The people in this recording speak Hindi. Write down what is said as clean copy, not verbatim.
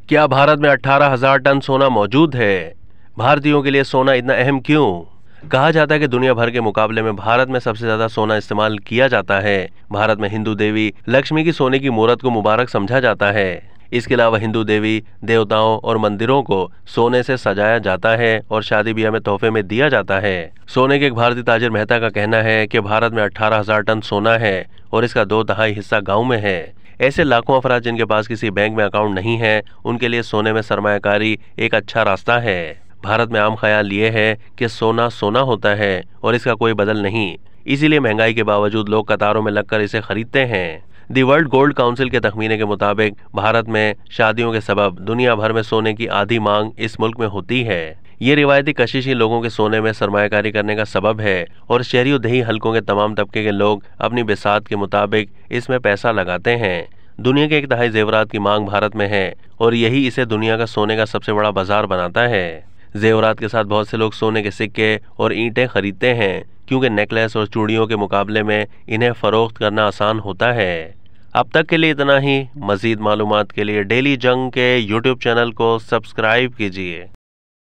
क्या भारत में 18,000 टन सोना मौजूद है? भारतीयों के लिए सोना इतना अहम क्यों? कहा जाता है कि दुनिया भर के मुकाबले में भारत में सबसे ज्यादा सोना इस्तेमाल किया जाता है। भारत में हिंदू देवी लक्ष्मी की सोने की मूर्त को मुबारक समझा जाता है। इसके अलावा हिंदू देवी देवताओं और मंदिरों को सोने से सजाया जाता है और शादी ब्याह में तोहफे में दिया जाता है। सोने के एक भारतीय ताजिर मेहता का कहना है कि भारत में 18,000 टन सोना है और इसका 2/3 हिस्सा गाँव में है। ऐसे लाखों अफराद जिनके पास किसी बैंक में अकाउंट नहीं है, उनके लिए सोने में सरमायाकारी एक अच्छा रास्ता है। भारत में आम ख्याल ये है कि सोना सोना होता है और इसका कोई बदल नहीं, इसीलिए महंगाई के बावजूद लोग कतारों में लगकर इसे खरीदते हैं। दी वर्ल्ड गोल्ड काउंसिल के तखमीने के मुताबिक भारत में शादियों के सबब दुनिया भर में सोने की आधी मांग इस मुल्क में होती है। ये रिवायती कशिश लोगों के सोने में सरमायाकारी करने का सबब है और शहरी और देही हलकों के तमाम तबके के लोग अपनी बिसात के मुताबिक इसमें पैसा लगाते हैं। दुनिया के 1/3 जेवरात की मांग भारत में है और यही इसे दुनिया का सोने का सबसे बड़ा बाजार बनाता है। जेवरात के साथ बहुत से लोग सोने के सिक्के और ईंटें खरीदते हैं क्योंकि नेकलेस और चूड़ियों के मुकाबले में इन्हें फरोख्त करना आसान होता है। अब तक के लिए इतना ही। मज़ीद मालूमात के लिए डेली जंग के यूट्यूब चैनल को सब्सक्राइब कीजिए।